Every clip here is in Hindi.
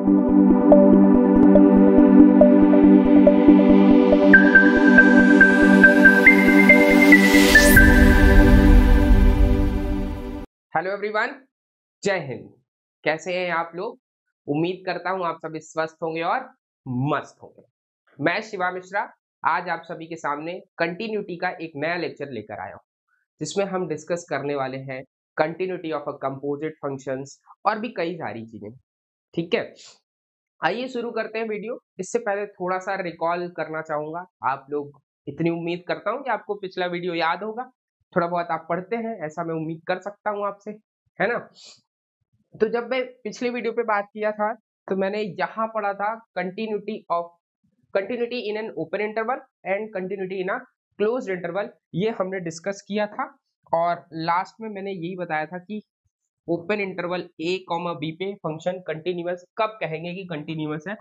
हेलो एवरीवन, जय हिंद। कैसे हैं आप लोग? उम्मीद करता हूं आप सभी स्वस्थ होंगे और मस्त होंगे। मैं शिवा मिश्रा आज आप सभी के सामने कंटिन्यूटी का एक नया लेक्चर लेकर आया हूं, जिसमें हम डिस्कस करने वाले हैं continuity of a composite functions और भी कई सारी चीजें। ठीक है, आइए शुरू करते हैं वीडियो। इससे पहले थोड़ा सा रिकॉल करना चाहूंगा। आप लोग, इतनी उम्मीद करता हूं कि आपको पिछला वीडियो याद होगा। थोड़ा बहुत आप पढ़ते हैं, ऐसा मैं उम्मीद कर सकता हूं आपसे, है ना? तो जब मैं पिछले वीडियो पे बात किया था तो मैंने यहाँ पढ़ा था continuity in an open interval and continuity in a closed interval, ये हमने डिस्कस किया था। और लास्ट में मैंने यही बताया था कि open interval a comma b पे फंक्शन कंटिन्यूअस कब कहेंगे कि कंटिन्यूअस है,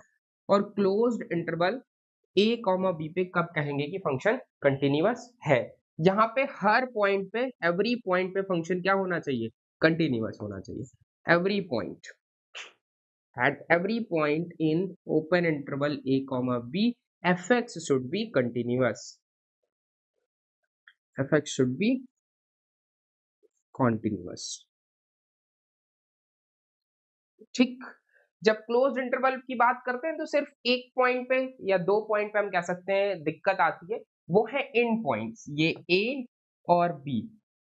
और closed interval a comma b पे कब कहेंगे कि फंक्शन कंटिन्यूअस है। यहाँ पे हर पॉइंट पे, एवरी पॉइंट पे फंक्शन क्या होना चाहिए? कंटिन्यूअस होना चाहिए। Every point, at every point in open interval a comma b, fx should be continuous. fx should be continuous. ठीक। जब क्लोज्ड इंटरवल की बात करते हैं तो सिर्फ एक पॉइंट पे या दो पॉइंट पे हम कह सकते हैं दिक्कत आती है, वो है इन पॉइंट्स, ये a और b।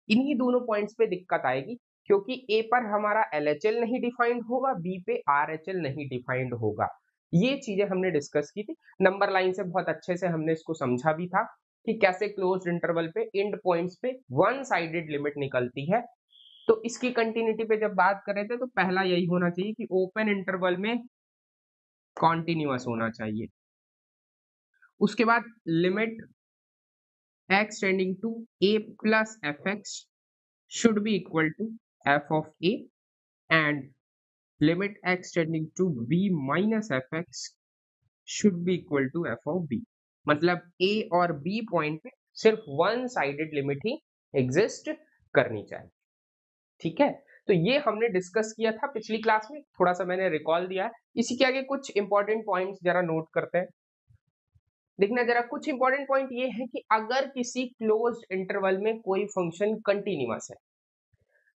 इन्हीं दोनों पॉइंट्स पे दिक्कत आएगी, क्योंकि a पर हमारा LHL नहीं डिफाइंड होगा, b पे RHL नहीं डिफाइंड होगा। ये चीजें हमने डिस्कस की थी। नंबर लाइन से बहुत अच्छे से हमने इसको समझा भी था कि कैसे क्लोज्ड इंटरवल पे एंड पॉइंट्स पे वन साइडेड लिमिट निकलती है। तो इसकी कंटिन्यूटी पे जब बात कर रहे थे तो पहला यही होना चाहिए कि ओपन इंटरवल में कॉन्टिन्यूअस होना चाहिए। उसके बाद limit x tending to a plus fx should be equal to f of a, and limit x tending to b minus fx should be equal to f of b। मतलब a और b पॉइंट पे सिर्फ वन साइडेड लिमिट ही एग्जिस्ट करनी चाहिए। ठीक है, तो ये हमने डिस्कस किया था पिछली क्लास में, थोड़ा सा मैंने रिकॉल दिया है। इसी के आगे कुछ इंपॉर्टेंट पॉइंट्स जरा नोट करते हैं। देखना जरा, कुछ इंपॉर्टेंट पॉइंट ये है कि अगर किसी क्लोज्ड इंटरवल में कोई फंक्शन कंटिन्यूअस है,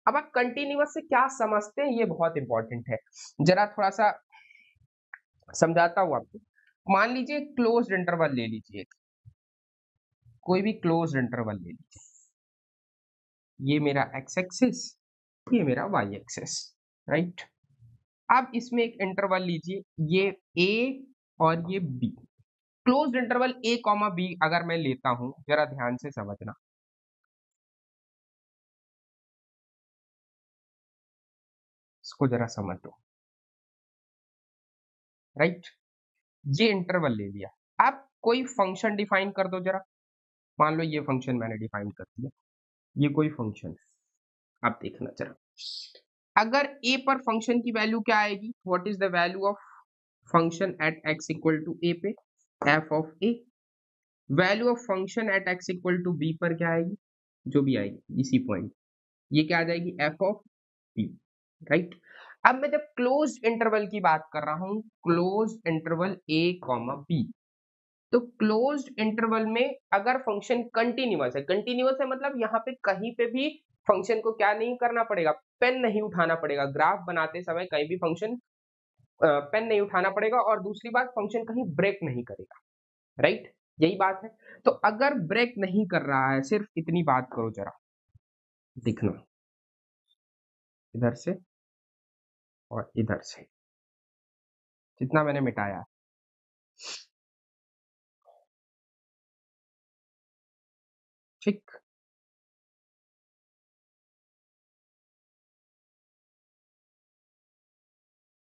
अब आप कंटिन्यूअस से क्या समझते हैं, ये बहुत इंपॉर्टेंट है। जरा थोड़ा सा समझाता हूं आपको। मान लीजिए क्लोज्ड इंटरवल ले लीजिए, कोई भी क्लोज्ड इंटरवल ले लीजिए, ये मेरा एक्स एक्सिस, ये मेरा वाई एक्सिस, राइट। अब इसमें एक इंटरवल लीजिए, ये a और ये b। Closed interval a comma b अगर मैं लेता हूं, जरा ध्यान से समझना, इसको जरा समझ लो, राइट। ये इंटरवल ले लिया। अब कोई फंक्शन डिफाइन कर दो जरा। मान लो ये फंक्शन मैंने डिफाइन कर दिया, ये कोई फंक्शन है। आप देखना जरा, अगर a पर फंक्शन की वैल्यू क्या आएगी, what is the value of function at x equal to a पे, f of a। Value of function at x equal to b पर क्या आएगी, जो भी आएगी इसी पॉइंट, ये क्या आ जाएगी, f ऑफ b, राइट। अब मैं जब क्लोज्ड इंटरवल की बात कर रहा हूं, closed interval a comma b, तो क्लोज्ड इंटरवल में अगर फंक्शन कंटिन्यूअस है, कंटिन्यूअस है मतलब यहाँ पे कहीं पे भी फंक्शन को क्या नहीं करना पड़ेगा, पेन नहीं उठाना पड़ेगा। ग्राफ बनाते समय कहीं भी फंक्शन पेन नहीं उठाना पड़ेगा, और दूसरी बात फंक्शन कहीं ब्रेक नहीं करेगा, राइट। यही बात है। तो अगर ब्रेक नहीं कर रहा है, सिर्फ इतनी बात करो जरा, देखना इधर से और इधर से जितना मैंने मिटाया, ठीक।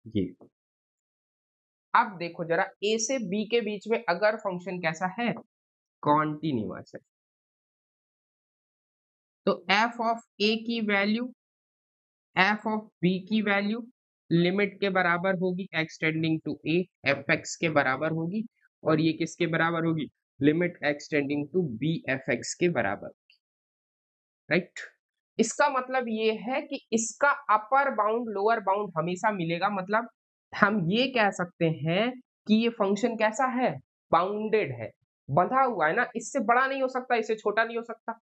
ये अब देखो जरा, a से b के बीच में अगर फंक्शन कैसा है, कॉन्टिन्यूअस है, तो f ऑफ a की वैल्यू, f ऑफ b की वैल्यू लिमिट के बराबर होगी x tending to a, fx के बराबर होगी, और ये किसके बराबर होगी, limit x tending to b fx के बराबर, राइट। इसका मतलब ये है कि इसका अपर बाउंड लोअर बाउंड हमेशा मिलेगा, मतलब हम ये कह सकते हैं कि ये फंक्शन कैसा है, बाउंडेड है, बंधा हुआ है ना, इससे बड़ा नहीं हो सकता, इससे छोटा नहीं हो सकता,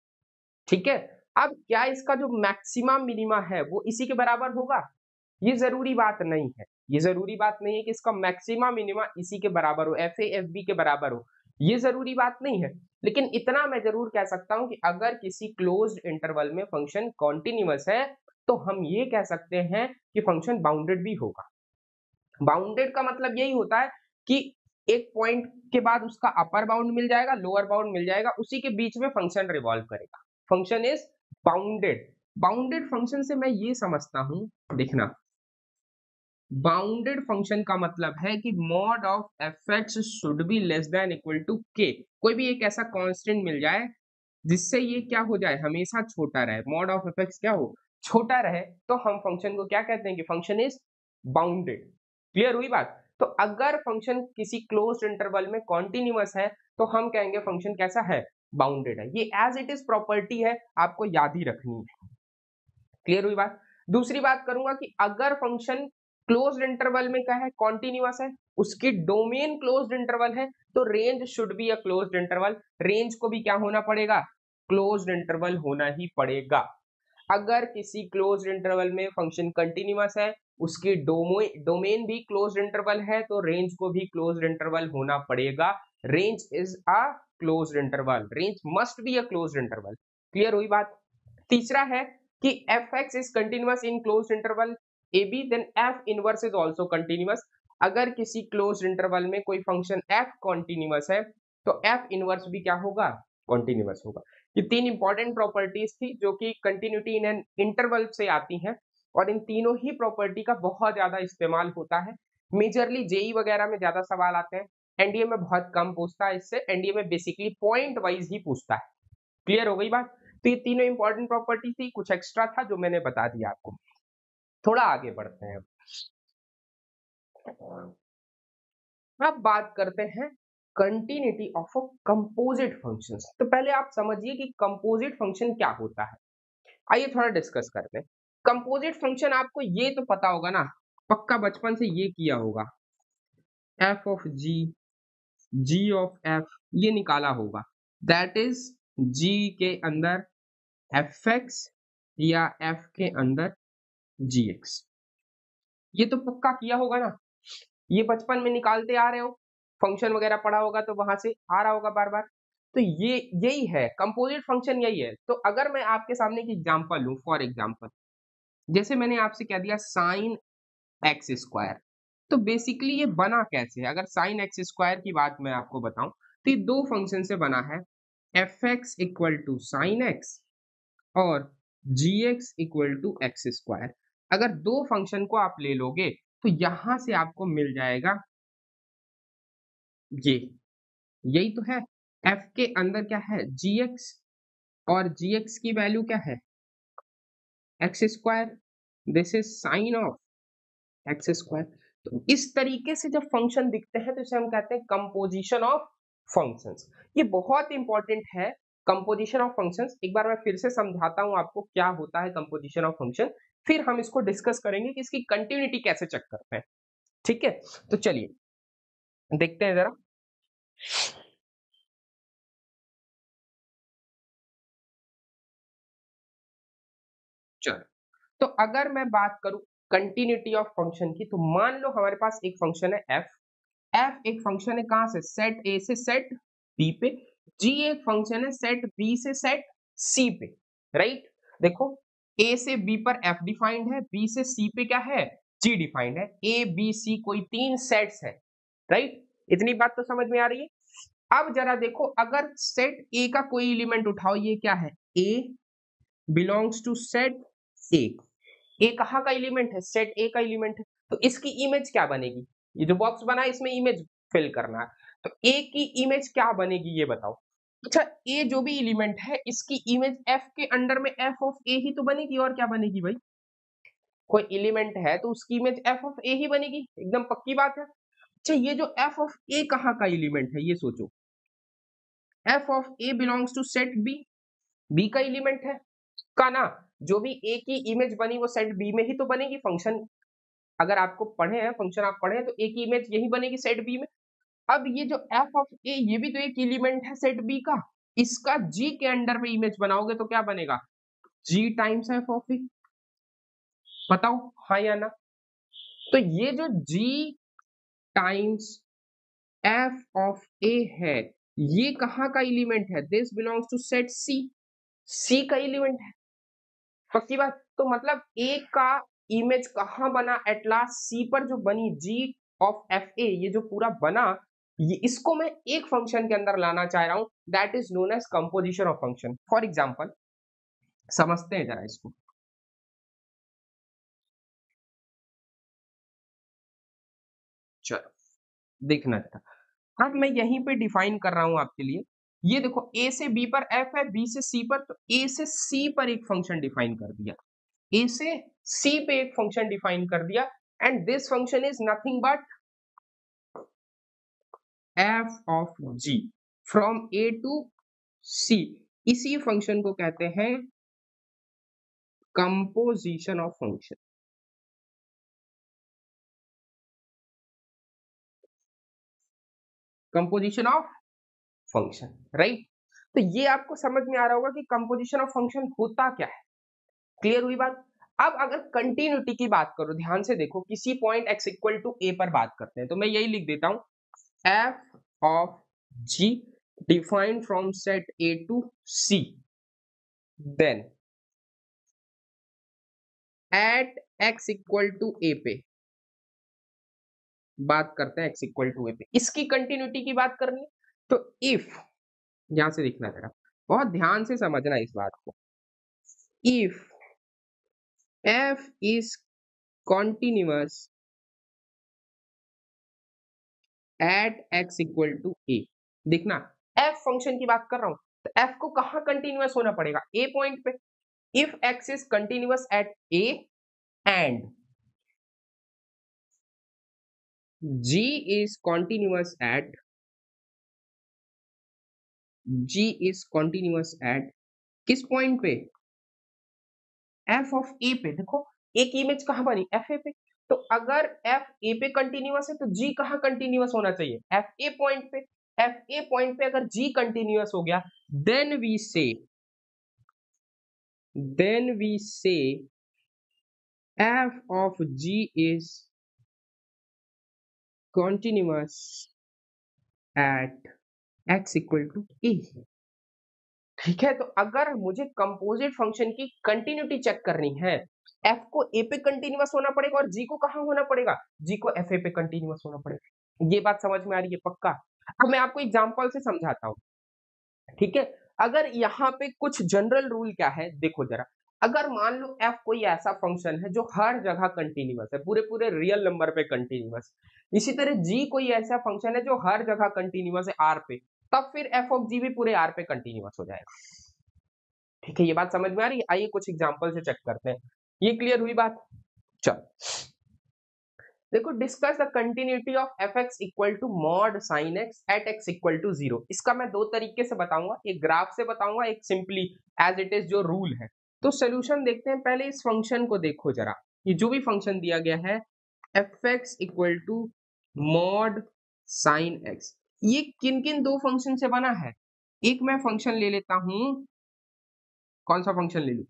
ठीक है। अब क्या इसका जो मैक्सिमा मिनिमा है वो इसी के बराबर होगा? ये जरूरी बात नहीं है, ये जरूरी बात नहीं है कि इसका मैक्सिमा मिनिमा इसी के बराबर हो, एफ ए एफ बी के बराबर हो, ये जरूरी बात नहीं है। लेकिन इतना मैं जरूर कह सकता हूं कि अगर किसी क्लोज्ड इंटरवल में फंक्शन कॉन्टिन्यूअस है तो हम ये कह सकते हैं कि फंक्शन बाउंडेड भी होगा। बाउंडेड का मतलब यही होता है कि एक पॉइंट के बाद उसका अपर बाउंड मिल जाएगा, लोअर बाउंड मिल जाएगा, उसी के बीच में फंक्शन रिवॉल्व करेगा, function is bounded. Bounded function से मैं ये समझता हूं, देखना, बाउंडेड फंक्शन का मतलब है कि mod of f x should be less than equal to k, कोई भी एक ऐसा कांस्टेंट मिल जाए जिससे ये क्या हो जाए, हमेशा छोटा रहे, मॉड ऑफ एफ एक्स क्या हो, छोटा रहे, तो हम फंक्शन को क्या कहते हैं कि फंक्शन इज बाउंडेड। क्लियर हुई बात? तो अगर फंक्शन किसी क्लोज्ड इंटरवल में कॉन्टिन्यूअस है तो हम कहेंगे फंक्शन कैसा है, बाउंडेड है। ये एज इट इज प्रॉपर्टी है, आपको याद ही रखनी है। क्लियर हुई बात? दूसरी बात करूंगा कि अगर फंक्शन क्लोज्ड इंटरवल में क्या है, कॉन्टिन्यूअस है, उसकी डोमेन क्लोज्ड इंटरवल है, तो range should be a closed interval, range को भी क्या होना पड़ेगा, क्लोज्ड इंटरवल होना ही पड़ेगा। अगर किसी क्लोज्ड इंटरवल में फंक्शन कंटिन्यूअस है, उसकी डोमेन भी क्लोज्ड इंटरवल है, तो रेंज को भी क्लोज्ड इंटरवल होना पड़ेगा। Range is a closed interval, range must be a closed interval. Clear हुई बात? तीसरा है कि f x is continuous in closed interval a b, then f inverse is also continuous. अगर किसी क्लोज्ड इंटरवल में कोई फंक्शन एफ कॉन्टिन्यूअस है तो एफ इनवर्स भी क्या होगा, कॉन्टिन्यूअस होगा। ये तीन इंपॉर्टेंट प्रॉपर्टीज थी जो कि कंटिन्यूटी इन एन इंटरवल से आती हैं, और इन तीनों ही प्रॉपर्टी का बहुत ज्यादा इस्तेमाल होता है। मेजरली जेई वगैरह में ज्यादा सवाल आते हैं, एनडीए में बहुत कम पूछता है इससे, एनडीए में बेसिकली पॉइंट वाइज ही पूछता है। क्लियर हो गई बात? तो ये तीनों इंपॉर्टेंट प्रॉपर्टी थी, कुछ एक्स्ट्रा था जो मैंने बता दिया आपको। थोड़ा आगे बढ़ते हैं, अब बात करते हैं continuity of a composite functions. तो पहले आप समझिए कि कंपोजिट फंक्शन क्या होता है, आइए थोड़ा डिस्कस करते हैं। कंपोजिट फंक्शन आपको ये तो पता होगा ना, पक्का बचपन से ये किया होगा, f of g, g of f, ये निकाला होगा, दैट इज जी के अंदर एफ एक्स या एफ के अंदर जी एक्स, ये तो पक्का किया होगा ना, ये बचपन में निकालते आ रहे हो, फंक्शन वगैरह पढ़ा होगा तो वहां से आ रहा होगा बार बार। तो ये यही है कंपोजिट फंक्शन, यही है। तो अगर मैं आपके सामने की एग्जांपल लूं, फॉर एग्जांपल जैसे मैंने आपसे कह दिया साइन एक्स स्क्वायर, तो बेसिकली ये बना कैसे है, अगर साइन एक्स स्क्वायर की बात मैं आपको बताऊं तो ये दो फंक्शन से बना है, F x equal to sine x और जी x equal to x square. अगर दो फंक्शन को आप ले लोगे तो यहां से आपको मिल जाएगा ये, यही तो है, एफ के अंदर क्या है, जी एक्स, और जी एक्स की वैल्यू क्या है, x square, this is sine of x square. तो इस तरीके से जब फंक्शन दिखते हैं तो इसे हम कहते हैं कंपोजिशन ऑफ फंक्शंस। ये बहुत इंपॉर्टेंट है, कंपोजिशन ऑफ फंक्शंस। एक बार मैं फिर से समझाता हूं आपको क्या होता है कंपोजिशन ऑफ फंक्शन, फिर हम इसको डिस्कस करेंगे कि इसकी कंटिन्यूटी कैसे चेक करते हैं, ठीक है। तो चलिए देखते हैं जरा। चलो, तो अगर मैं बात करूं कंटिन्यूटी ऑफ फंक्शन की, तो मान लो हमारे पास एक फंक्शन है एफ, एफ एक फंक्शन है कहां से, सेट ए से सेट बी पे, जी एक फंक्शन है सेट बी से सेट सी पे, राइट। देखो, ए से बी पर एफ डिफाइंड है, बी से सी पे क्या है, जी डिफाइंड है, ए बी सी कोई तीन सेट्स है, राइट। इतनी बात तो समझ में आ रही है। अब जरा देखो, अगर सेट ए का कोई एलिमेंट उठाओ, ये क्या है, ए बिलोंग्स टू सेट ए, ए कहाँ का एलिमेंट है, सेट ए का एलिमेंट है, तो इसकी इमेज क्या बनेगी, ये जो बॉक्स बना है इसमें इमेज फिल करना है, तो ए की इमेज क्या बनेगी ये बताओ। अच्छा, ए जो भी एलिमेंट है इसकी इमेज एफ के अंडर में एफ ऑफ ए ही तो बनेगी, और क्या बनेगी भाई, कोई एलिमेंट है तो उसकी इमेज एफ ऑफ ए ही बनेगी, एकदम पक्की बात है। अच्छा, ये जो एफ ऑफ ए कहाँ का एलिमेंट है ये सोचो, f of a belongs to set b, b का एलिमेंट है का ना, जो भी ए की इमेज बनी वो सेट बी में ही तो बनेगी, फंक्शन अगर आपको पढ़े हैं फंक्शन, आप पढ़े हैं तो एक इमेज यही बनेगी सेट बी में। अब ये जो एफ ऑफ ए ये भी तो एक एलिमेंट है सेट बी का, इसका जी के अंडर में इमेज बनाओगे तो क्या बनेगा, जी टाइम्स एफ ऑफ ए। बताओ हाँ या ना। तो ये जो जी टाइम्स एफ ऑफ ए है, ये कहाँ का एलिमेंट है, दिस बिलोंग्स टू सेट सी, सी का एलिमेंट है, पक्की बात। तो मतलब ए का इमेज कहाँ बना, एट लास्ट सी पर जो बनी जी ऑफ एफ ए, ये जो पूरा बना, ये इसको मैं एक फंक्शन के अंदर लाना चाह रहा हूं, that is known as composition of function. For example समझते हैं जरा इसको। चलो देखना जरा, अब मैं यहीं पे डिफाइन कर रहा हूं आपके लिए। ये देखो ए से बी पर एफ है, बी से सी पर, तो ए से सी पर एक फंक्शन डिफाइन कर दिया, ए से सी पे एक फंक्शन डिफाइन कर दिया, and this function is nothing but F of G from A to C. इसी फंक्शन को कहते हैं composition of function. Composition of function, right. तो ये आपको समझ में आ रहा होगा कि कंपोजिशन ऑफ फंक्शन होता क्या है। क्लियर हुई बात। अब अगर कंटिन्यूटी की बात करो, ध्यान से देखो, किसी point x equal to a पर बात करते हैं, तो मैं यही लिख देता हूं F of G defined from set A to C, then at x equal to A पे बात करते हैं, x इक्वल टू ए पे इसकी कंटिन्यूटी की बात करनी है। तो इफ, यहां से देखना जरा, बहुत ध्यान से समझना इस बात को, if f is continuous at x equal to a, देखना f फंक्शन की बात कर रहा हूं, तो f को कहां कंटिन्यूअस होना पड़ेगा, a पॉइंट पे। If x is continuous eight a and g is continuous at किस पॉइंट पे, f ऑफ a पे। देखो एक इमेज कहां बनी, f a पे, तो अगर f a पे कंटिन्यूअस है तो g कहां कंटिन्यूअस होना चाहिए, f a पॉइंट पे। f a पॉइंट पे अगर g कंटिन्यूअस हो गया, then we say f of g is continuous at x equal to a। ठीक है, तो अगर मुझे कंपोजिट फंक्शन की कंटिन्यूटी चेक करनी है, f को a पे कंटिन्यूअस होना पड़ेगा और g को कहां होना पड़ेगा, g को f a पे कंटिन्यूअस होना पड़ेगा। ये बात समझ में आ रही है पक्का। अब मैं आपको एग्जांपल से समझाता हूं, ठीक है। अगर यहाँ पे कुछ जनरल रूल क्या है, देखो जरा, अगर मान लो f कोई ऐसा फंक्शन है जो हर जगह कंटिन्यूअस है, पूरे पूरे रियल नंबर पे कंटिन्यूअस, इसी तरह g कोई ऐसा फंक्शन है जो हर जगह कंटिन्यूअस है r पे, तब फिर f ऑफ g भी पूरे r पे कंटिन्यूअस हो जाएगा। ठीक है, ये बात समझ में आ रही है। आइए कुछ एग्जांपल से चेक करते हैं, ये क्लियर हुई बात। चल देखो, discuss the continuity of f x equal to mod sine x at x equal to 0। इसका मैं दो तरीके से बताऊंगा, एक ग्राफ से बताऊंगा, एक सिंपली एज इट इज जो रूल है। तो सोल्यूशन देखते हैं, पहले इस फंक्शन को देखो जरा, ये जो भी फंक्शन दिया गया है F x equal to mod sine x, ये किन किन दो फंक्शन से बना है। एक मैं फंक्शन ले लेता हूं, कौन सा फंक्शन ले लू,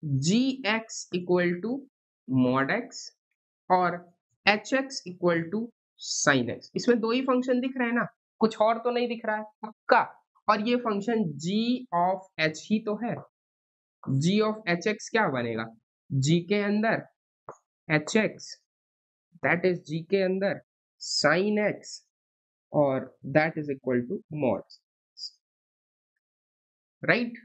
g x equal to mod x और h x equal to sine x. इसमें दो ही फंक्शन दिख रहे हैं ना, कुछ और तो नहीं दिख रहा है पक्का। और ये फंक्शन g ऑफ h ही तो है, g ऑफ एच एक्स क्या बनेगा, g के अंदर h x, that is g के अंदर साइन एक्स, और that is equal to mod, right.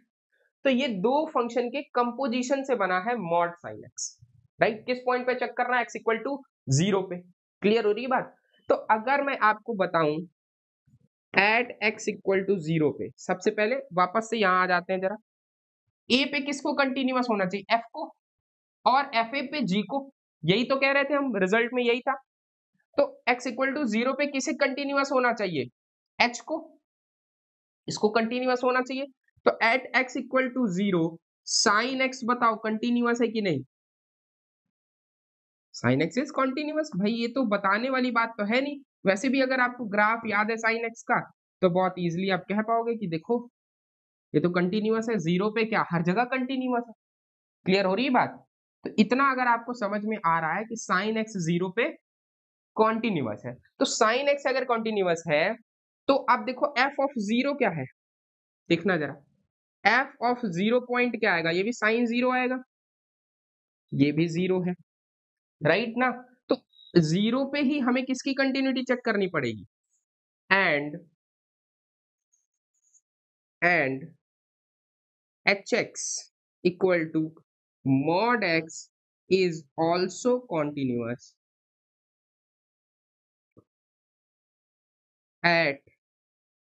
तो ये दो फंक्शन के कंपोजिशन से बना है मॉड साइन एक्स, राइट। किस पॉइंट पे चेक करना है, एक्स इक्वल टू 0 पे। क्लियर हो रही है बात। तो अगर मैं आपको बताऊं एट एक्स इक्वल टू 0 पे, सबसे पहले वापस से यहां आ जाते हैं जरा, ए पे किसको कंटिन्यूअस होना चाहिए, एफ को, और एफ ए पे जी को, यही तो कह रहे थे हम, रिजल्ट में यही था। तो एक्स इक्वल टू 0 पे किसे कंटिन्यूअस होना चाहिए, एच को, इसको कंटिन्यूअस होना चाहिए। तो at x equal to 0 sine x बताओ कंटिन्यूअस है कि नहीं, साइन एक्स इज कॉन्टिन्यूअस। भाई ये तो बताने वाली बात तो है नहीं। वैसे भी अगर आपको ग्राफ याद है साइन एक्स का तो बहुत इजीली आप कह पाओगे कि देखो ये तो कंटिन्यूअस है, जीरो पे क्या हर जगह कंटिन्यूअस है। क्लियर हो रही है बात? तो इतना अगर आपको समझ में आ रहा है कि साइन एक्स जीरो पे कॉन्टिन्यूअस है, तो साइन एक्स अगर कॉन्टिन्यूअस है तो अब देखो एफ ऑफ जीरो क्या है, देखना जरा। एफ ऑफ जीरो पॉइंट क्या आएगा, ये भी साइन जीरो आएगा, ये भी जीरो है, राइट ना। तो जीरो पे ही हमें किसकी कंटिन्यूटी चेक करनी पड़ेगी, and h x equal to mod x is also continuous at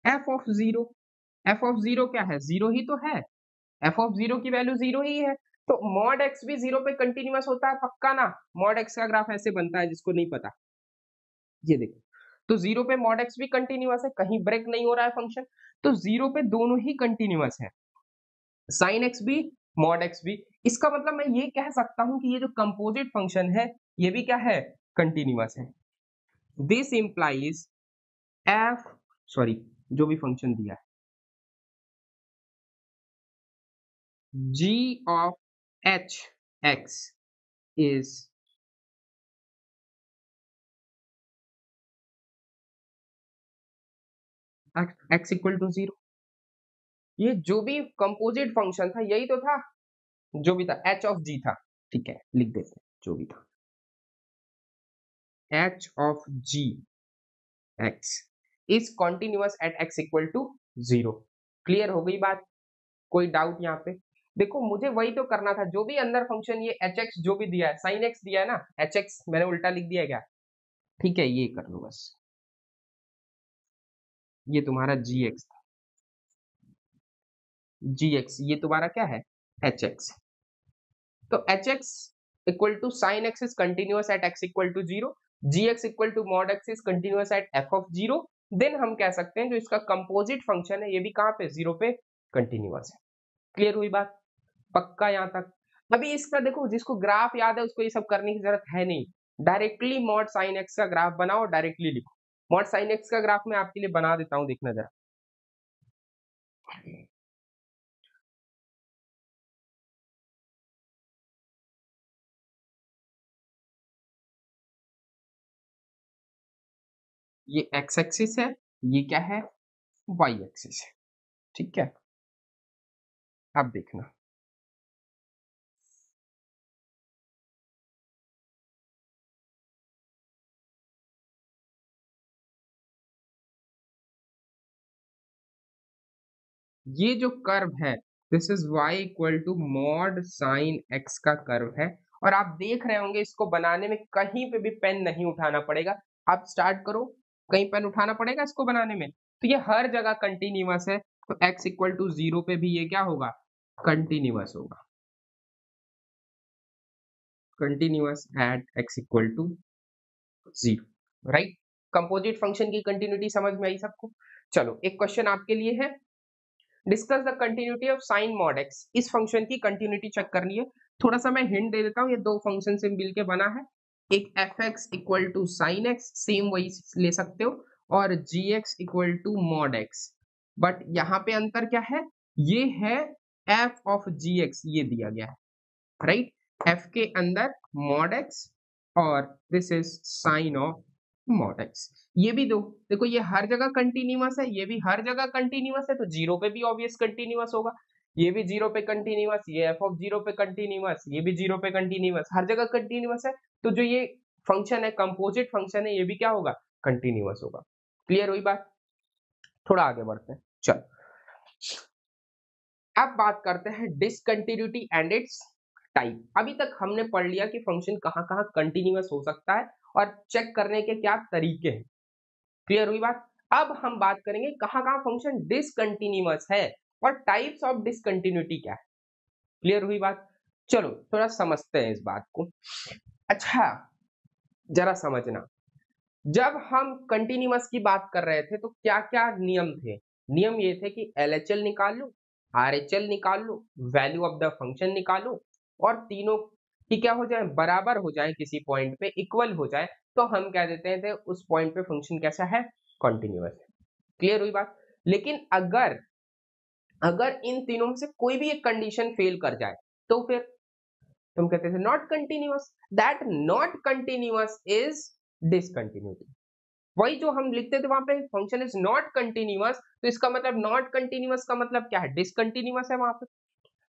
f of 0। f of 0 क्या है, जीरो ही तो है, f of 0 की वैल्यू जीरो ही है, तो mod x भी जीरो पे कंटिन्यूअस होता है पक्का ना। mod x का ग्राफ ऐसे बनता है, जिसको नहीं पता ये देखो, तो जीरो पे mod x भी कंटिन्यूअस है, कहीं ब्रेक नहीं हो रहा है फंक्शन, तो जीरो पे दोनों ही कंटिन्यूअस है, साइन एक्स भी मॉड एक्स भी। इसका मतलब मैं ये कह सकता हूं कि ये जो कंपोजिट फंक्शन है ये भी क्या है, कंटिन्यूअस है। दिस इंप्लाइज एफ, सॉरी जो भी फंक्शन दिया है, g of h x is x equal to zero. ये जो भी कंपोजिट फंक्शन था यही तो था, जो भी था एच ऑफ जी था, ठीक है लिख देते हैं जो भी था, h of g x is continuous at x equal to zero. Clear हो गई बात? कोई डाउट यहाँ पे? देखो मुझे वही तो करना था, जो भी अंदर फंक्शन ये एच एक्स जो भी दिया है, साइन एक्स दिया है ना, एच एक्स मैंने उल्टा लिख दिया क्या, ठीक है ये कर लो बस, ये तुम्हारा जी एक्स था, जी एक्स ये तुम्हारा क्या है, एच एक्स। तो h x equal to sine x is continuous at x equal to zero, g x equal to mod x is continuous at f of zero. Then हम कह सकते हैं जो इसका कंपोजिट फंक्शन है ये भी कहाँ पे, जीरो पे कंटिन्यूअस है। क्लियर हुई बात? पक्का यहाँ तक? अभी इसका देखो, जिसको ग्राफ याद है उसको ये सब करने की जरूरत है नहीं, डायरेक्टली मॉड साइन एक्स का ग्राफ बनाओ, डायरेक्टली लिखो। मॉड साइन एक्स का ग्राफ मैं आपके लिए बना देता हूं, देखना जरा। ये एक्स एक्सिस है, ये क्या है, वाई एक्सिस है, ठीक है। अब देखना, ये जो कर्व है this is y equal to mod sine x का कर्व है, और आप देख रहे होंगे इसको बनाने में कहीं पे भी पेन नहीं उठाना पड़ेगा। आप स्टार्ट करो, कहीं पेन उठाना पड़ेगा इसको बनाने में, तो ये हर जगह कंटिन्यूअस है, तो x इक्वल टू जीरो पे भी ये क्या होगा, कंटिन्यूअस होगा, continuous at x equal to zero, right. Composite function की कंटिन्यूटी समझ में आई सबको? चलो एक क्वेश्चन आपके लिए है, discuss the continuity of sine mod x. इस फंक्शन की कंटिन्यूटी चेक करनी है। थोड़ा सा मैं हिंट दे देता हूँ, ये दो फंक्शन से मिलके बना है, एक f x equal to sine x, same वही ले सकते हो, और जी x equal to mod x, but यहाँ पे अंतर क्या है, ये है एफ ऑफ जी एक्स, ये दिया गया है, राइट। एफ के अंदर मॉड एक्स और this is sine of mod x, ये भी दो, देखो ये हर जगह कंटिन्यूअस है, ये भी हर जगह कंटिन्यूअस है, तो जीरो पे भी ऑब्वियस कंटिन्यूअस होगा, ये भी जीरो पे कंटिन्यूअस, ये एफ ऑफ जीरो पे कंटिन्यूअस, ये भी जीरो पे कंटिन्यूअस, हर जगह कंटिन्यूअस है, तो जो ये फंक्शन है कंपोजिट फंक्शन है ये भी क्या होगा, कंटिन्यूअस होगा। क्लियर हुई बात? थोड़ा आगे बढ़ते हैं, चल अब बात करते हैं डिसकंटिन्यूटी एंड इट्स टाइप। अभी तक हमने पढ़ लिया कि फंक्शन कहाँ कहाँ कंटिन्यूअस हो सकता है और चेक करने के क्या तरीके हैं। क्लियर हुई बात? अब हम बात करेंगे कहाँ कहाँ फंक्शन डिसकंटिन्यूअस है और टाइप्स ऑफ डिसकंटिन्यूटी क्या है। क्लियर हुई बात? चलो थोड़ा समझते हैं इस बात को। अच्छा जरा समझना, जब हम कंटिन्यूअस की बात कर रहे थे तो क्या क्या नियम थे? नियम ये थे कि LHL निकाल लो, RHL निकाल लो, वैल्यू ऑफ द फंक्शन निकालो, और तीनों कि क्या हो जाए, बराबर हो जाए, किसी पॉइंट पे इक्वल हो जाए, तो हम कह देते हैं थे उस पॉइंट पे फंक्शन कैसा है, कॉन्टिन्यूअस है। क्लियर हुई बात। लेकिन अगर अगर इन तीनों में से कोई भी एक कंडीशन फेल कर जाए तो फिर तुम कहते थे not continuous. That not continuous is discontinuity. वही जो हम लिखते थे वहां पे फंक्शन इज नॉट कंटिन्यूअस, तो इसका मतलब नॉट कंटिन्यूअस का मतलब क्या है, डिसकंटिन्यूअस है वहां पे।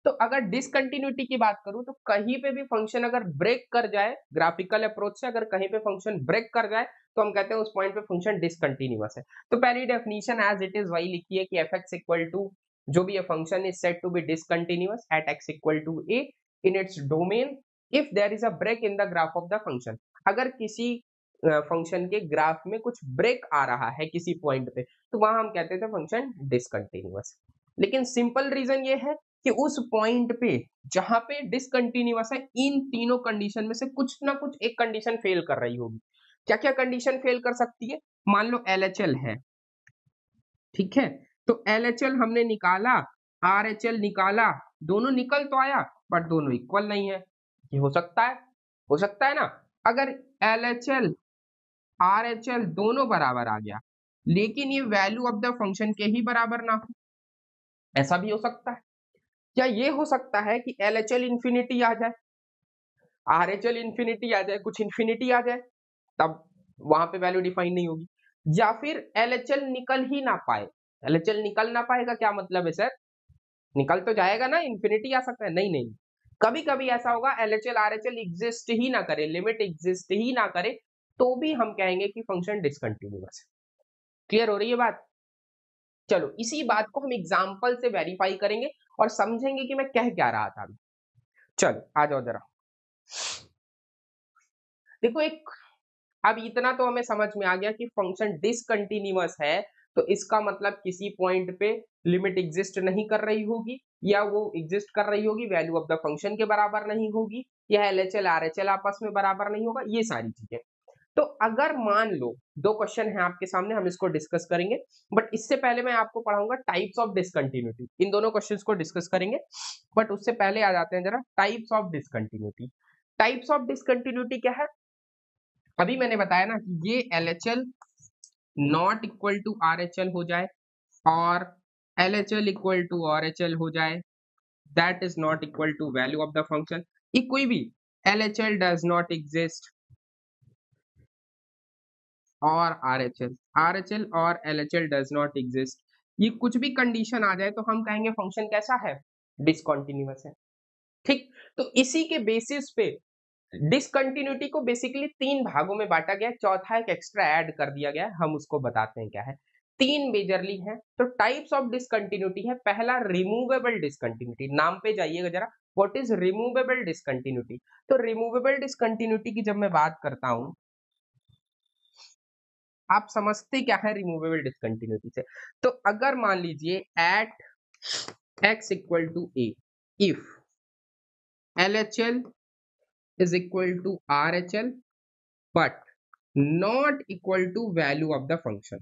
तो अगर डिसकंटिन्यूटी की बात करूं तो कहीं पे भी फंक्शन अगर ब्रेक कर जाए, ग्राफिकल अप्रोच से अगर कहीं पे फंक्शन ब्रेक कर जाए तो हम कहते हैं उस पॉइंट पे फंक्शन डिसकंटिन्यूअस है। तो पहली डेफिनेशन एज इट इज वही लिखी है कि एफ एक्स इक्वल टू जो भी ये function is set to be discontinuous at x equal to a in its domain if there is a break in the graph of the function. अगर किसी फंक्शन के ग्राफ में कुछ ब्रेक आ रहा है किसी पॉइंट पे, तो वहां हम कहते थे फंक्शन डिसकंटिन्यूअस। लेकिन सिंपल रीजन ये है कि उस पॉइंट पे जहां पे डिसकंटिन्यूअस है, इन तीनों कंडीशन में से कुछ ना कुछ एक कंडीशन फेल कर रही होगी। क्या क्या कंडीशन फेल कर सकती है, मान लो LHL है, ठीक है, तो LHL हमने निकाला, RHL निकाला, दोनों निकल तो आया बट दोनों इक्वल नहीं है। ये हो सकता है, हो सकता है ना। अगर LHL RHL दोनों बराबर आ गया लेकिन ये वैल्यू ऑफ द फंक्शन के ही बराबर ना हो, ऐसा भी हो सकता है। क्या ये हो सकता है कि LHL इंफिनिटी आ जाए, RHL इंफिनिटी आ जाए, कुछ इंफिनिटी आ जाए, तब वहां पे वैल्यू डिफाइन नहीं होगी। या फिर LHL निकल ही ना पाए। LHL निकल ना पाएगा क्या मतलब है सर, निकल तो जाएगा ना, इंफिनिटी आ सकता है, नहीं नहीं, कभी कभी ऐसा होगा LHL RHL एग्जिस्ट ही ना करे, लिमिट एग्जिस्ट ही ना करे, तो भी हम कहेंगे कि फंक्शन डिसकंटिन्यूअस है। क्लियर हो रही है बात। चलो इसी बात को हम एग्जाम्पल से वेरीफाई करेंगे और समझेंगे कि मैं कह क्या रहा था अभी। चलो आ जाओ जरा, देखो एक, अब इतना तो हमें समझ में आ गया कि फंक्शन डिसकंटिन्यूअस है, तो इसका मतलब किसी पॉइंट पे लिमिट एग्जिस्ट नहीं कर रही होगी, या वो एग्जिस्ट कर रही होगी वैल्यू ऑफ द फंक्शन के बराबर नहीं होगी, या LHL RHL आपस में बराबर नहीं होगा, ये सारी चीजें। तो अगर मान लो दो क्वेश्चन है आपके सामने, हम इसको डिस्कस करेंगे, बट इससे पहले मैं आपको पढ़ाऊंगा टाइप्स ऑफ डिसकंटिन्यूटी। इन दोनों क्वेश्चंस को डिस्कस करेंगे, बट उससे पहले आ जाते हैं जरा types of discontinuity. Types of discontinuity क्या है, अभी मैंने बताया ना कि ये LHL not equal to RHL हो जाए और LHL इक्वल टू RHL हो जाए, that is not equal to value of the function. ये कोई भी LHL डज नॉट एग्जिस्ट और RHL और LHL डज नॉट एग्जिस्ट, ये कुछ भी कंडीशन आ जाए तो हम कहेंगे फंक्शन कैसा है, डिसकंटिन्यूअस है। ठीक, तो इसी के बेसिस पे डिसकंटिन्यूटी को बेसिकली तीन भागों में बांटा गया, चौथा एक एक्स्ट्रा ऐड कर दिया गया, हम उसको बताते हैं क्या है। तीन मेजरली है, तो टाइप्स ऑफ डिसकंटिन्यूटी है, पहला रिमूवेबल डिसकंटिन्यूटी, नाम पे जाइएगा जरा, व्हाट इज रिमूवेबल डिसकंटिन्यूटी। तो रिमूवेबल डिसकंटिन्यूटी की जब मैं बात करता हूं, आप समझते क्या है रिमूवेबल डिसकंटिन्यूटी से। तो अगर मान लीजिए at x equal to a, if LHL is equal to RHL but not equal to value of the function,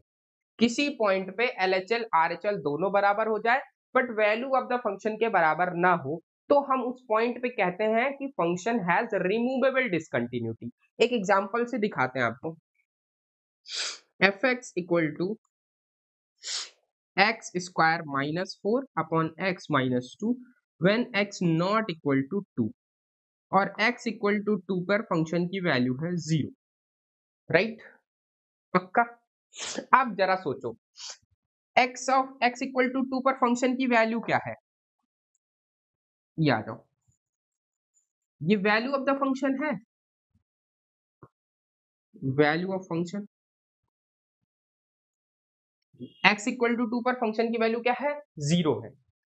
किसी पॉइंट पे LHL RHL दोनों बराबर हो जाए but value of the function के बराबर ना हो, तो हम उस पॉइंट पे कहते हैं कि फंक्शन हैज रिमूवेबल डिसकंटिन्यूटी। एक एग्जांपल से दिखाते हैं आपको, f x equal to x square minus 4 upon x minus 2 when x not equal to 2 और x इक्वल टू 2 पर फंक्शन की वैल्यू है 0, राइट, पक्का। आप जरा सोचो, x of x equal to 2 पर फंक्शन की वैल्यू क्या है, ये आ जाओ, ये वैल्यू ऑफ द फंक्शन है, value of function x equal to 2 पर फंक्शन की वैल्यू क्या है, 0 है।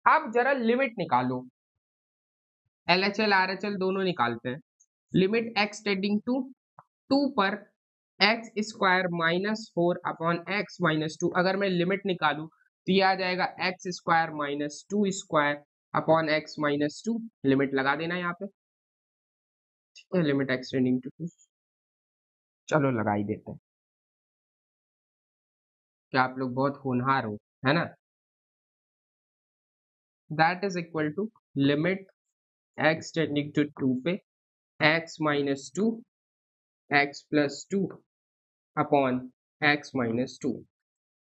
आप जरा लिमिट निकालो, LHL RHL दोनों निकालते हैं, लिमिट x टेंडिंग टू 2 पर x square minus 4 upon x minus 2, अगर मैं लिमिट निकालू तो ये आ जाएगा x square minus 2 square upon x minus 2, limit लगा देना यहाँ पे, ठीक है, लिमिट एक्सटेंडिंग टू 2, चलो लगा ही देते हैं, क्या आप लोग बहुत होनहार हो, है ना। That is equal to limit x tending to 2 पे x minus two x plus two upon x minus two,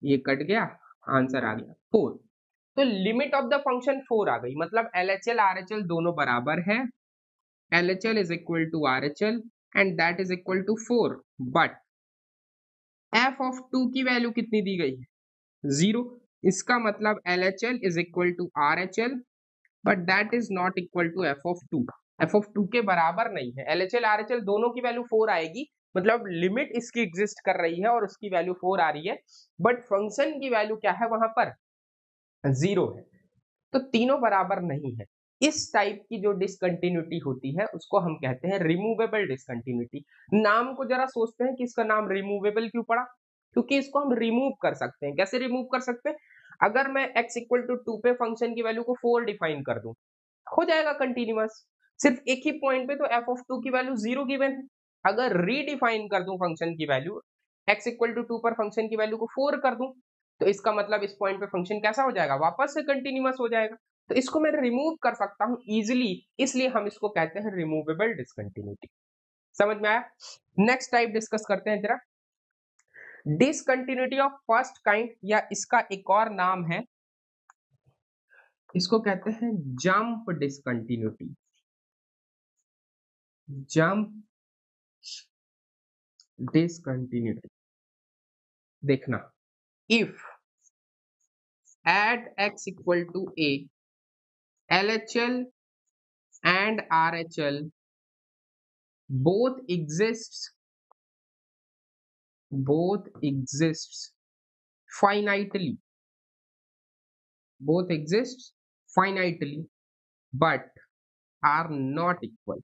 ये कट गया, आंसर आ गया 4। तो लिमिट ऑफ द फंक्शन 4 आ गई, मतलब LHL RHL दोनों बराबर है, LHL is equal to RHL and that is equal to 4, but f of 2 की वैल्यू कितनी दी गई है, 0। इसका मतलब LHL is equal to RHL but that is not equal to f of 2, f of 2 के बराबर नहीं है। LHL RHL दोनों की वैल्यू 4 आएगी, मतलब लिमिट इसकी एग्जिस्ट कर रही है और उसकी वैल्यू 4 आ रही है, बट फंक्शन की वैल्यू क्या है वहां पर, 0 है। तो तीनों बराबर नहीं है। इस टाइप की जो डिसकंटिन्यूटी होती है उसको हम कहते हैं रिमूवेबल डिसकंटिन्यूटी। नाम को जरा सोचते हैं कि इसका नाम रिमूवेबल क्यों पड़ा, क्योंकि इसको हम रिमूव कर सकते हैं। कैसे रिमूव कर सकते हैं, अगर मैं x इक्वल टू 2 पे फंक्शन की वैल्यू को 4 डिफाइन कर दूं, हो जाएगा कंटिन्यूअस। सिर्फ एक ही पॉइंट पे तो f ऑफ 2 की वैल्यू 0 गिवन है। अगर रीडिफाइन कर दूं फंक्शन की वैल्यू, x इक्वल टू 2 पर फंक्शन की वैल्यू को 4 कर दूं, तो इसका मतलब इस पॉइंट पे फंक्शन कैसा हो जाएगा, वापस से कंटिन्यूअस हो जाएगा। तो इसको मैं रिमूव कर सकता हूं इजिली, इसलिए हम इसको कहते हैं रिमूवेबल डिसकंटिन्यूटी। समझ में आया? नेक्स्ट टाइप डिस्कस करते हैं जरा, डिसकंटिन्यूटी ऑफ फर्स्ट काइंड, या इसका एक और नाम है, इसको कहते हैं जंप डिसकंटिन्यूटी। जंप डिसकंटिन्यूटी, देखना, if at x equal to a LHL and RHL both exists finitely, but are not equal।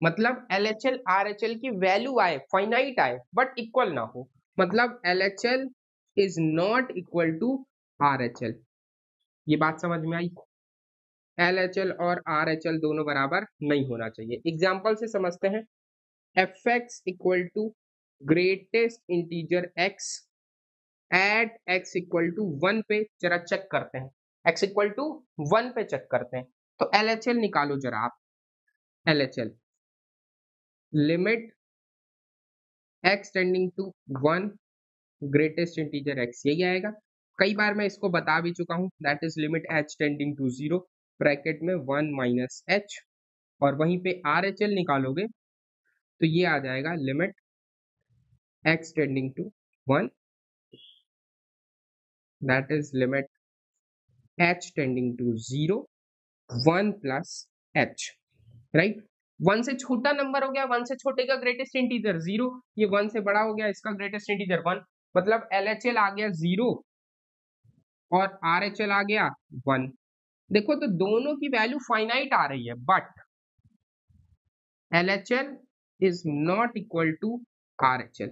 मतलब LHL RHL की वैल्यू आए, फाइनाइट आए, बट इक्वल ना हो, मतलब LHL is not equal to RHL। ये बात समझ में आई? LHL और RHL दोनों बराबर नहीं होना चाहिए। एग्जाम्पल से समझते हैं, fx equal to greatest integer x at x equal to 1 पे जरा चेक करते हैं, x इक्वल टू 1 पे चेक करते हैं। तो LHL निकालो जरा आप, LHL limit x tending to 1 greatest integer x, यही आएगा। कई बार मैं इसको बता भी चुका हूं, that is limit h tending to 0 bracket में 1 माइनस h, और वहीं पे RHL निकालोगे तो ये आ जाएगा limit x tending to 1, that is limit h tending to 0 1 plus h, right. 1 से छोटा नंबर हो गया, 1 से छोटे का ग्रेटेस्ट इंटीजर 0, ये 1 से बड़ा हो गया, इसका ग्रेटेस्ट इंटीजर 1, मतलब LHL आ गया 0 और RHL आ गया 1। देखो तो दोनों की वैल्यू फाइनाइट आ रही है, but LHL is not equal to RHL,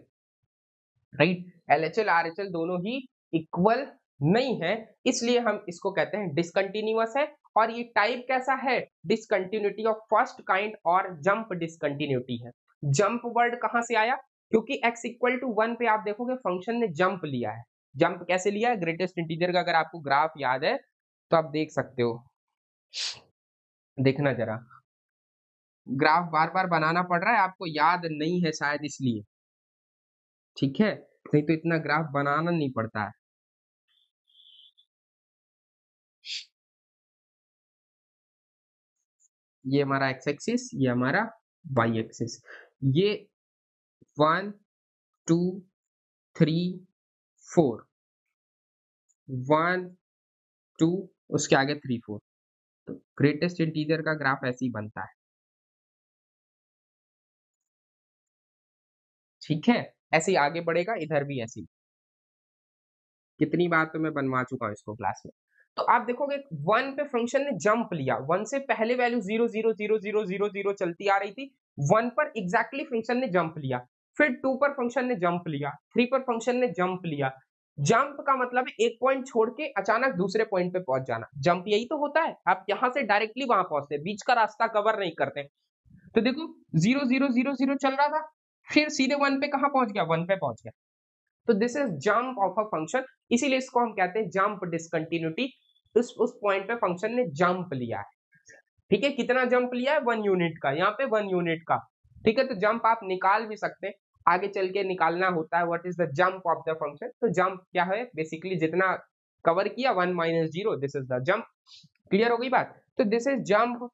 right. LHL RHL दोनों ही इक्वल नहीं है, इसलिए हम इसको कहते हैं डिसकंटिन्यूअस है। और ये टाइप कैसा है, डिसकंटिन्यूटी ऑफ फर्स्ट काइंड और जंप डिसकंटिन्यूटी है। जंप वर्ड कहां से आया, क्योंकि x इक्वल टू 1 पे आप देखोगे फंक्शन ने जंप लिया है। जंप कैसे लिया है, ग्रेटेस्ट इंटीजर का अगर आपको ग्राफ याद है तो आप देख सकते हो, देखना जरा, ग्राफ बार बार बनाना पड़ रहा है, आपको याद नहीं है शायद इसलिए, ठीक है, नहीं तो इतना ग्राफ बनाना नहीं पड़ता है। ये हमारा x एक्सिस, ये हमारा y एक्सिस, ये 1 2 3 4, 1 2 उसके आगे 3 4, तो ग्रेटेस्ट इंटीजर का ग्राफ ऐसे ही बनता है, ठीक है। ऐसे ही आगे बढ़ेगा, इधर भी ऐसे ही। कितनी बार तो मैं बनवा चुका हूं इसको क्लास में। तो आप देखोगे 1 पे फंक्शन ने जंप लिया, 1 से पहले वैल्यू 0 0 0 0 0 0 चलती आ रही थी, 1 पर एग्जैक्टली फंक्शन ने जंप लिया, फिर 2 पर फंक्शन ने जंप लिया, 3 पर फंक्शन ने जंप लिया। जंप का मतलब है एक पॉइंट छोड़ के अचानक दूसरे पॉइंट पे पहुंच जाना, जंप यही तो होता है, आप यहां से डायरेक्टली वहां पहुंचते, बीच का रास्ता कवर नहीं करते। तो देखो 0 0 0 0 चल रहा था, फिर सीधे 1 पे कहां पहुंच गया, 1 पे पहुंच गया। तो this is jump of a function, इसीलिए इसको हम कहते हैं जंप डिसकंटिन्यूटी। उस पॉइंट पे फंक्शन ने जंप लिया है, ठीक है, कितना जंप लिया है 1 यूनिट का, यहाँ पे 1 यूनिट का, ठीक है। तो जंप आप निकाल भी सकते हैं, आगे चल के निकालना होता है what is the jump of the function. तो जंप क्या है, बेसिकली जितना कवर किया 1 - 0, this is the jump. Clear हो गई बात। तो दिस इज जंप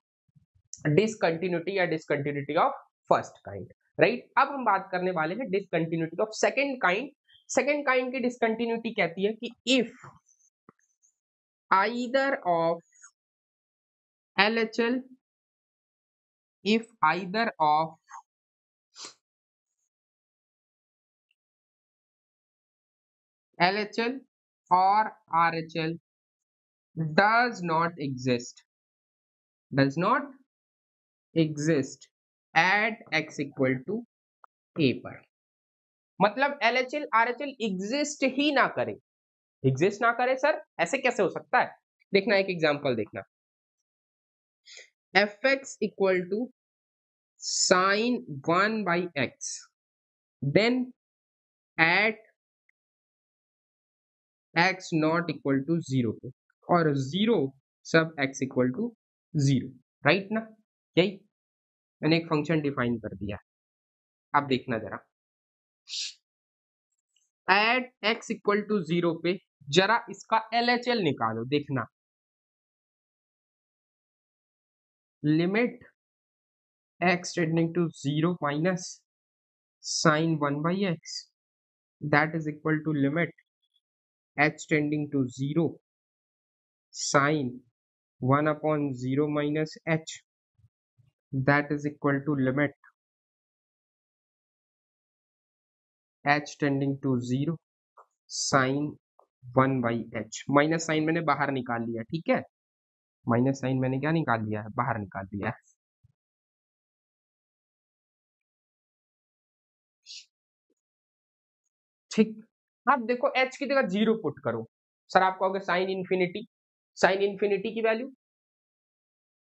डिसकंटिन्यूटी या discontinuity of first kind, right. अब हम बात करने वाले हैं discontinuity of second kind. Second kind की डिसकंटिन्यूटी कहती है कि if either of LHL, if either of LHL or RHL does not exist at x equal to a पर, मतलब LHL RHL एग्जिस्ट ना करे सर, ऐसे कैसे हो सकता है। देखना एक एग्जांपल देखना, fx equal to sin 1/x, then at x not equal to 0 पे, और 0 सब x इक्वल टू 0, राइट ना। यही मैंने एक फंक्शन डिफाइन कर दिया। अब देखना जरा, एट x इक्वल टू 0 पे जरा इसका LHL निकालो, देखना limit x tending to 0 minus sin 1/x, that is equal to limit h tending to 0 sin 1/0 minus h, that is equal to limit h tending to 0 sin 1/h। Minus sine मैंने बाहर निकाल लिया, ठीक है, माइनस साइन मैंने क्या निकाल लिया है, बाहर निकाल लिया है। ठीक, अब देखो h की जगह 0 पुट करो, सर आप कहोगे साइन इन्फिनिटी, साइन इन्फिनिटी की वैल्यू,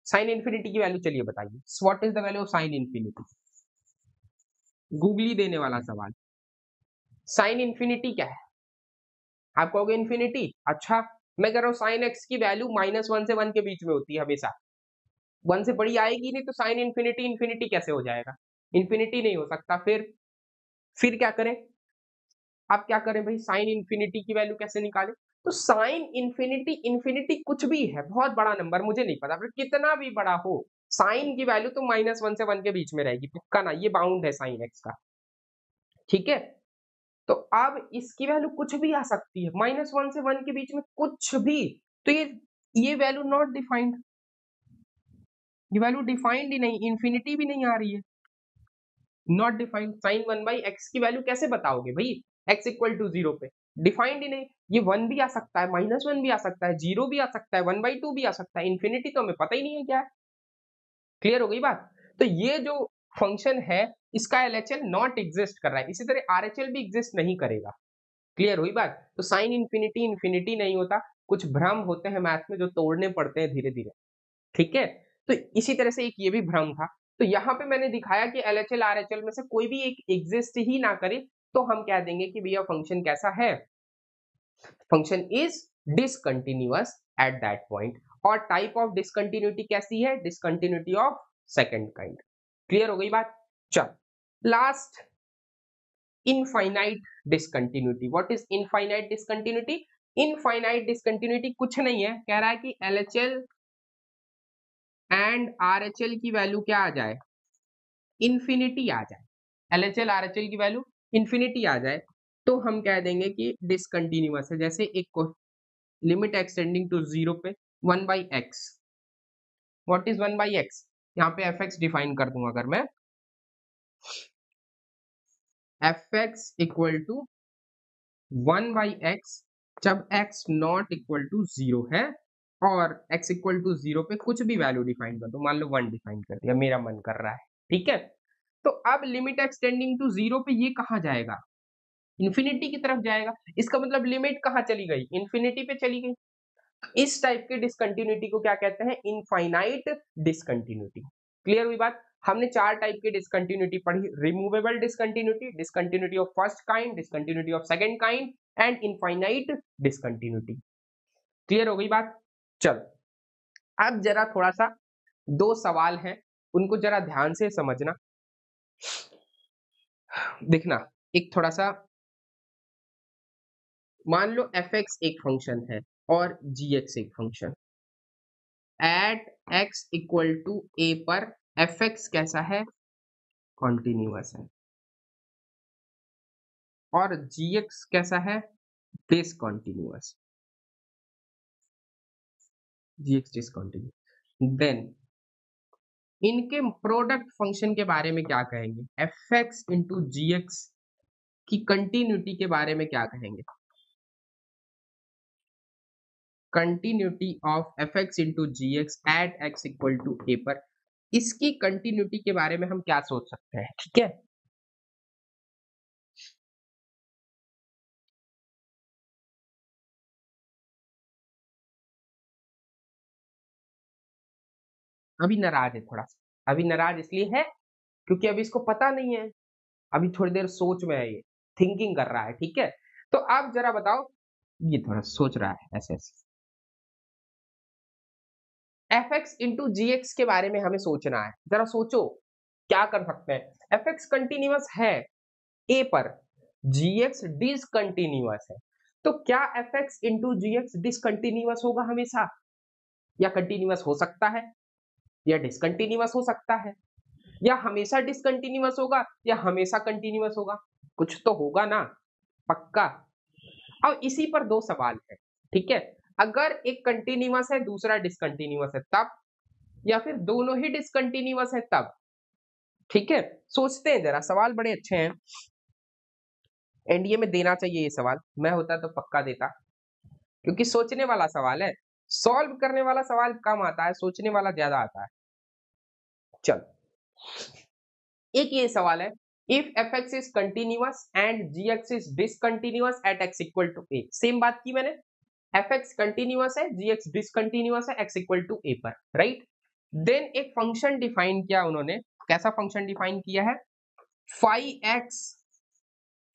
साइन इन्फिनिटी की वैल्यू चलिए बताइए, what is the value of sine infinity, googly देने वाला सवाल। साइन इन्फिनिटी क्या है, आप कहोगे इन्फिनिटी, अच्छा मैं कह रहा हूँ साइन एक्स की वैल्यू -1 से 1 के बीच में होती है हमेशा, 1 से बड़ी आएगी नहीं, तो साइन इन्फिनिटी इन्फिनिटी कैसे हो जाएगा, इन्फिनिटी नहीं हो सकता। फिर क्या करें, आप क्या करें भाई, साइन इन्फिनिटी की वैल्यू कैसे निकालें। तो साइन इन्फिनिटी इन्फिनिटी कुछ भी है, बहुत बड़ा नंबर मुझे नहीं पता, फिर कितना भी बड़ा हो, साइन की वैल्यू तो -1 से 1 के बीच में रहेगी, पक्का ना, ये बाउंड है साइन एक्स का, ठीक है। तो अब इसकी वैल्यू कुछ भी आ सकती है, -1 से 1 के बीच में कुछ भी, तो ये वैल्यू नॉट डिफाइंड, ये वैल्यू डिफाइंड ही नहीं, इन्फिनिटी भी नहीं आ रही है, नॉट डिफाइंड। साइन 1/x की वैल्यू कैसे बताओगे भाई, x इक्वल टू 0 पे, डिफाइंड ही नहीं। ये 1 भी आ सकता है, -1 भी आ सकता है, 0 भी आ सकता है, 1/2 भी आ सकता है, इन्फिनिटी तो हमें पता ही नहीं है क्या है। क्लियर हो गई बात। तो ये जो फंक्शन है इसका LHL नॉट एग्जिस्ट कर रहा है, इसी तरह RHL भी एग्जिस्ट नहीं करेगा। क्लियर हुई बात। तो साइन इन्फिनिटी इन्फिनिटी नहीं होता, कुछ भ्रम होते हैं मैथ में जो तोड़ने पड़ते हैं धीरे धीरे, ठीक है। तो इसी तरह से एक ये भी भ्रम था। तो यहाँ पे मैंने दिखाया कि LHL RHL में से कोई भी एक एग्जिस्ट ही ना करे, तो हम कह देंगे कि भैया फंक्शन कैसा है, function is discontinuous at that point. और टाइप ऑफ डिसकंटिन्यूटी कैसी है, discontinuity of second kind. Clear हो गई बात। चल last, infinite discontinuity. What is infinite discontinuity, infinite discontinuity कुछ नहीं है, कह रहा है कि LHL एंड RHL की वैल्यू क्या आ जाए, इन्फिनिटी आ जाए, LHL RHL की वैल्यू इन्फिनिटी आ जाए, तो हम कह देंगे कि डिसकंटिन्यूअस है। जैसे एक लिमिट एक्सटेंडिंग टू 0 पे 1/x, व्हाट इज 1/x, यहाँ पे fx डिफाइन कर दूं अगर मैं, fx इक्वल टू 1/x जब x नॉट इक्वल टू 0 है, और x इक्वल टू 0 पे कुछ भी वैल्यू डिफाइन कर दो, मान लो 1 डिफाइन कर दिया, मेरा मन कर रहा है, ठीक है। तो अब लिमिट एक्सटेंडिंग टू 0 पे ये कहाँ जाएगा, इन्फिनिटी की तरफ जाएगा, इसका मतलब लिमिट कहाँ चली गई, इन्फिनिटी पे चली गई। इस टाइप के डिसकंटिन्यूटी को क्या कहते हैं, इनफाइनाइट डिसकंटिन्यूटी। क्लियर हुई बात। हमने 4 टाइप की डिसकंटिन्यूटी पढ़ी, removable discontinuity, discontinuity of first kind, discontinuity of second kind and infinite discontinuity. Clear हो गई बात। चलो अब जरा थोड़ा सा दो सवाल हैं, उनको जरा ध्यान से समझना। देखना, एक थोड़ा सा, मान लो एफ एक्स एक फंक्शन है और जी एक्स एक function. At x equal to a पर एफ एक्स कैसा है? कॉन्टिन्यूअस है। और जी एक्स कैसा है? Discontinuous. G x discontinuous. Then इनके प्रोडक्ट फंक्शन के बारे में क्या कहेंगे? F x into g x की कंटिन्यूटी के बारे में क्या कहेंगे? Continuity of f x into g x at x equal to a पर, इसकी कंटिन्यूटी के बारे में हम क्या सोच सकते हैं? ठीक है, अभी नाराज है थोड़ा सा। अभी नाराज इसलिए है क्योंकि अभी इसको पता नहीं है, अभी थोड़ी देर सोच में है, ये थिंकिंग कर रहा है। ठीक है, तो आप जरा बताओ, ये थोड़ा सोच रहा है ऐसे ऐसे। F x into g x के बारे में हमें सोचना है, जरा सोचो क्या कर सकते हैं। एफ एक्स कंटिन्यूअस है ए पर, जी एक्स डिसकंटिन्यूअस है, तो क्या F x into g x discontinuous होगा हमेशा, या कंटिन्यूअस हो सकता है, या डिसकंटिन्यूअस हो सकता है, या हमेशा डिसकंटिन्यूअस होगा, या हमेशा कंटिन्यूअस होगा? कुछ तो होगा ना, पक्का। अब इसी पर दो सवाल है। ठीक है, अगर एक कंटिन्यूअस है दूसरा डिसकंटिन्यूअस है तब, या फिर दोनों ही डिसकंटिन्यूअस है तब। ठीक है, सोचते हैं जरा, सवाल बड़े अच्छे हैं, एनडीए में देना चाहिए ये सवाल, मैं होता तो पक्का देता, क्योंकि सोचने वाला सवाल है। सॉल्व करने वाला सवाल कम आता है, सोचने वाला ज्यादा आता है। चल, एक ये सवाल है, if f x is continuous and g x is discontinuous at x equal to a. Same बात की मैंने, एफ एक्स कंटिन्यूअस है, जी एक्स डिसकंटिन्यूअस है एक्स इक्वल टू ए पर, राइट। देन एक फंक्शन डिफाइन किया उन्होंने, कैसा फंक्शन डिफाइन किया है? फाइव एक्स,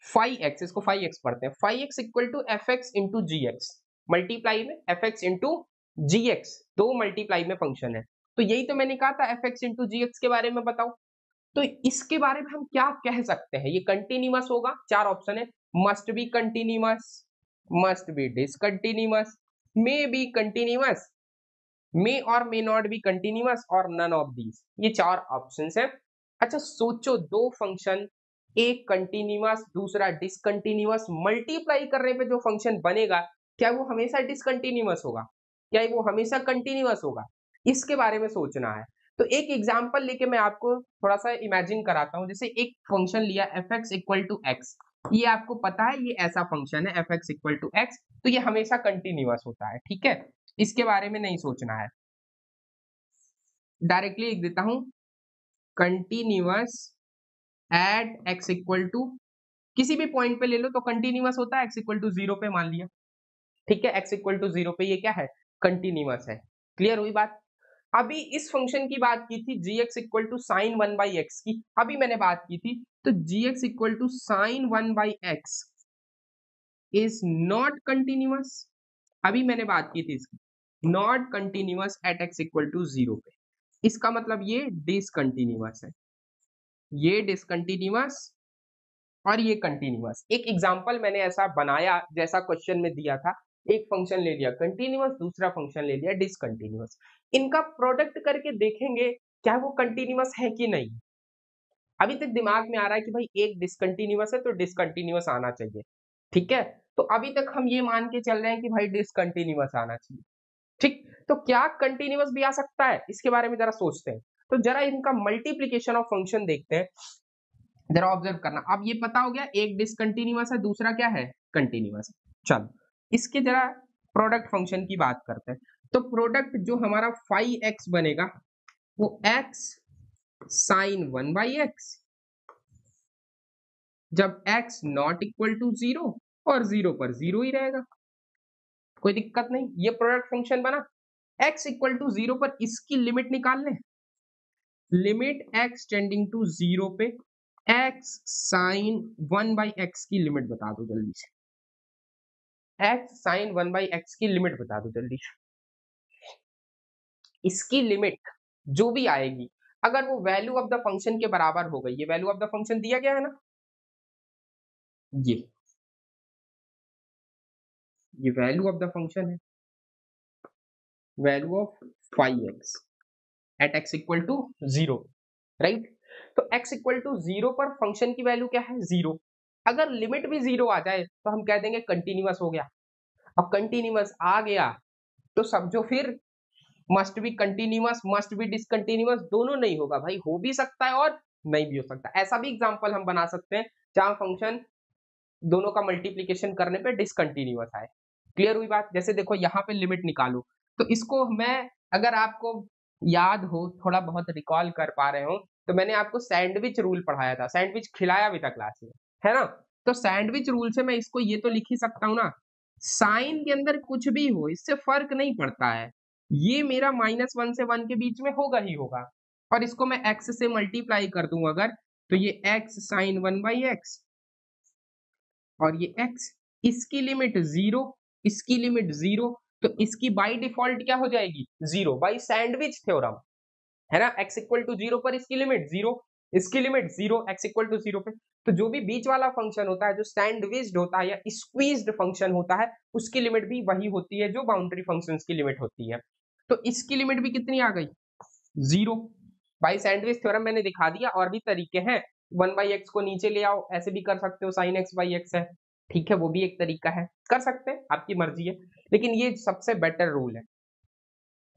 फाइव एक्स, इसको फाइव एक्स पढ़ते हैं, five x equal to f x into g x, multiply में f x into g x, दो मल्टीप्लाई में फंक्शन है। तो यही तो मैंने कहा था, F x into g x के बारे में बताओ। तो इसके बारे में हम क्या कह सकते हैं? ये कंटिन्यूअस होगा, चार ऑप्शन है, must be continuous, must be discontinuous, may be continuous, may और मे नॉट बी कंटिन्यूअस, और नन ऑफ दीज, ये चार ऑप्शंस हैं। अच्छा सोचो, दो फंक्शन, एक कंटिन्यूअस दूसरा डिसकंटिन्यूअस, मल्टीप्लाई करने पे जो फंक्शन बनेगा, क्या वो हमेशा डिसकंटिन्यूअस होगा, क्या वो हमेशा कंटिन्यूअस होगा? इसके बारे में सोचना है। तो एक एग्जांपल लेके मैं आपको थोड़ा सा इमेजिन कराता हूं। जैसे एक फंक्शन लिया f x equal to x, ये आपको पता है ये ऐसा फंक्शन है F x equal to x, तो ये हमेशा कंटिन्यूअस होता है। ठीक है, इसके बारे में नहीं सोचना है, डायरेक्टली लिख देता हूं, continuous at x equal to, किसी भी पॉइंट पे ले लो तो कंटिन्यूअस होता है, एक्स इक्वल टू जीरो पे मान लिया। ठीक है, एक्स इक्वल टू जीरो पे ये क्या है? कंटिन्यूअस है। क्लियर हुई बात? अभी इस फंक्शन की बात की थी g x equal to sine one by x की, अभी मैंने बात की थी, तो g x equal to sine one by x is not continuous, अभी मैंने बात की थी इसकी, not continuous at x equal to zero पे, इसका मतलब ये डिसकंटिन्यूअस है, ये डिसकंटिन्यूअस और ये कंटिन्यूअस। एक एग्जांपल मैंने ऐसा बनाया जैसा क्वेश्चन में दिया था, एक फंक्शन ले लिया कंटिन्यूअस, दूसरा फंक्शन ले लिया डिसकंटिन्यूअस, इनका प्रोडक्ट करके देखेंगे क्या वो कंटिन्यूअस है कि नहीं। अभी तक दिमाग में आ रहा है कि भाई एक डिसकंटिन्यूअस है तो डिसकंटिन्यूअस आना चाहिए। ठीक है, तो अभी तक हम ये मान के चल रहे हैं कि भाई डिसकंटिन्यूअस आना चाहिए। ठीक, तो क्या कंटिन्यूअस भी आ सकता है? इसके बारे में जरा सोचते हैं। तो जरा इनका मल्टीप्लीकेशन ऑफ फंक्शन देखते हैं, जरा ऑब्जर्व करना। अब ये पता हो गया, एक डिसकंटिन्यूअस है दूसरा क्या है? कंटिन्यूअस। चलो इसके जरा प्रोडक्ट फंक्शन की बात करते हैं। तो प्रोडक्ट जो हमारा फाइव एक्स बनेगा वो x sine one by x, जब x not equal to zero, और जीरो पर जीरो ही रहेगा, कोई दिक्कत नहीं, ये प्रोडक्ट फंक्शन बना। एक्स इक्वल टू जीरो पर इसकी लिमिट निकाल लें, limit x tending to zero पे x sine one by x की लिमिट बता दो जल्दी से, x sine one by x की लिमिट बता दो जल्दी। इसकी लिमिट जो भी आएगी, अगर वो वैल्यू ऑफ द फंक्शन के बराबर हो गई, ये वैल्यू ऑफ द फंक्शन दिया गया है ना, ये वैल्यू ऑफ द फंक्शन है, value of 5x at x equal to 0, right. तो x इक्वल टू 0 पर फंक्शन की वैल्यू क्या है, 0। अगर लिमिट भी 0 आ जाए तो हम कह देंगे कंटिन्यूअस हो गया। अब कंटिन्यूअस आ गया तो समझो फिर must be continuous, must be discontinuous, दोनों नहीं होगा भाई, हो भी सकता है और नहीं भी हो सकता। ऐसा भी एग्जांपल हम बना सकते हैं जहां फंक्शन दोनों का मल्टीप्लीकेशन करने पे डिसकंटिन्यूअस आए। क्लियर हुई बात। जैसे देखो यहाँ पे लिमिट निकालो, तो इसको मैं, अगर आपको याद हो, थोड़ा बहुत रिकॉल कर पा रहे हो, तो मैंने आपको सैंडविच रूल पढ़ाया था, सैंडविच खिलाया भी था क्लास में, है ना। तो सैंडविच रूल से मैं इसको ये तो लिख ही सकता हूँ ना, साइन के अंदर कुछ भी हो इससे फर्क नहीं पड़ता है, ये मेरा -1 से 1 के बीच में होगा ही होगा। और इसको मैं x से मल्टीप्लाई कर दूं अगर, तो ये x साइन 1/x और ये x, इसकी लिमिट 0, इसकी लिमिट 0, तो इसकी बाय डिफॉल्ट क्या हो जाएगी, 0 बाय सैंडविच थ्योरम, है ना। x इक्वल टू 0 पर इसकी लिमिट 0, इसकी लिमिट 0, x इक्वल टू 0 पे। तो जो भी बीच वाला फंक्शन होता है, जो सैंडविच्ड होता है या स्क्वीज्ड फंक्शन होता है, उसकी लिमिट भी वही होती है जो बाउंड्री फंक्शंस की लिमिट होती है। तो इसकी लिमिट भी कितनी आ गई, 0 बाई सैंडविच थ्योरम मैंने दिखा दिया। और भी तरीके हैं, 1/x को नीचे ले आओ, ऐसे भी कर सकते हो, sin x/x है, ठीक है, वो भी एक तरीका है, कर सकते हैं, आपकी मर्जी है, लेकिन ये सबसे बेटर रूल है,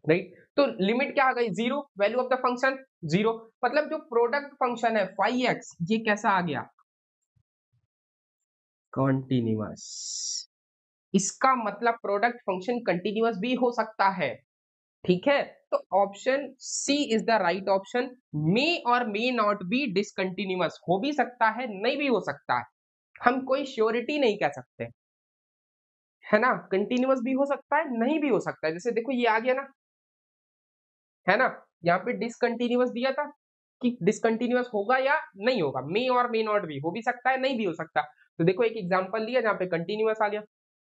राइट। तो लिमिट क्या आ गई, 0, वैल्यू ऑफ द फंक्शन 0, मतलब जो प्रोडक्ट फंक्शन है 5x, ये कैसा आ गया, कॉन्टिन्यूअस। इसका मतलब प्रोडक्ट फंक्शन कंटिन्यूअस भी हो सकता है, ठीक है। तो option C is the right option, may और मे नॉट बी डिसकंटिन्यूअस, हो भी सकता है, नहीं भी हो सकता है, हम कोई श्योरिटी नहीं कह सकते, है ना। कंटिन्यूअस भी हो सकता है, नहीं भी हो सकता है। जैसे देखो ये आ गया ना, है ना, यहाँ पे डिसकंटिन्यूअस दिया था कि डिसकंटिन्यूअस होगा या नहीं होगा, मे और मे नॉट बी, हो भी सकता है, नहीं भी हो सकता। तो देखो एक एग्जांपल लिया जहाँ पे कंटिन्यूअस आ गया,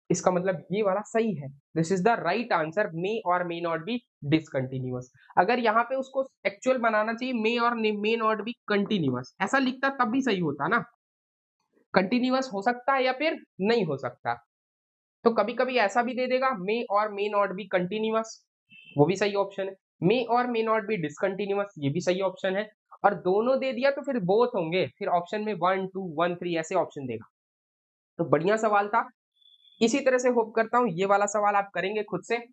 इसका मतलब ये वाला सही है, this is the right answer, may और मे नॉट बी डिसकंटिन्यूअस। अगर यहाँ पे उसको एक्चुअल बनाना चाहिए, मे और मे नॉट बी कंटिन्यूअस, ऐसा लिखता तब भी सही होता ना, कंटिन्यूअस हो सकता है या फिर नहीं हो सकता। तो कभी कभी ऐसा भी दे देगा, मे और मे नॉट बी कंटिन्यूअस, वो भी सही ऑप्शन है। मे और मे नॉट बी डिसकंटिन्यूअस, ये भी सही ऑप्शन है। और दोनों दे दिया तो फिर बोथ होंगे, फिर ऑप्शन में 1 2 1 3 ऐसे ऑप्शन देगा। तो बढ़िया सवाल था। इसी तरह से होप करता हूँ ये वाला सवाल आप करेंगे खुद से।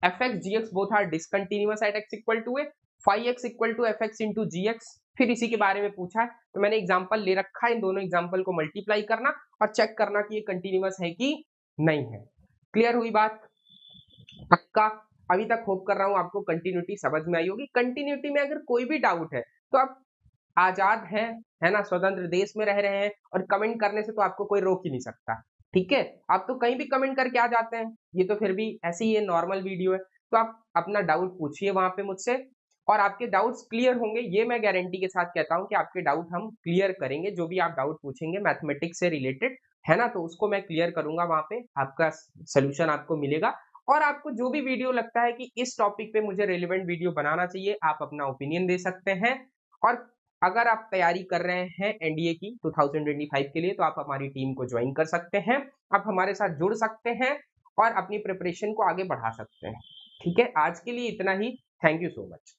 fx gx both are discontinuous at x equal to a, 5x equal to fx into gx, फिर इसी के बारे में पूछा है, तो मैंने एग्जांपल ले रखा है, इन दोनों एग्जांपल को मल्टीप्लाई करना और चेक करना कि ये कंटिन्यूअस है कि नहीं है। क्लियर हुई बात, पक्का। अभी तक होप कर रहा हूँ आपको कंटिन्यूटी समझ में आई होगी। कंटिन्यूटी में अगर कोई भी डाउट है तो आप आजाद हैं, है ना, स्वतंत्र देश में रह रहे हैं, और कमेंट करने से तो आपको कोई रोक ही नहीं सकता, ठीक है। आप तो कहीं भी कमेंट करके आ जाते हैं, ये तो फिर भी ऐसी ही नॉर्मल वीडियो है, तो आप अपना डाउट पूछिए वहां पे मुझसे, और आपके डाउट्स क्लियर होंगे, ये मैं गारंटी के साथ कहता हूँ कि आपके डाउट हम क्लियर करेंगे। जो भी आप डाउट पूछेंगे मैथमेटिक्स से रिलेटेड, है ना, तो उसको मैं क्लियर करूंगा, वहां पे आपका सोल्यूशन आपको मिलेगा। और आपको जो भी वीडियो लगता है कि इस टॉपिक पे मुझे रेलिवेंट वीडियो बनाना चाहिए, आप अपना ओपिनियन दे सकते हैं। और अगर आप तैयारी कर रहे हैं एनडीए की 2025 के लिए, तो आप हमारी टीम को ज्वाइन कर सकते हैं, आप हमारे साथ जुड़ सकते हैं और अपनी प्रिपरेशन को आगे बढ़ा सकते हैं, ठीक है। आज के लिए इतना ही, थैंक यू सो मच।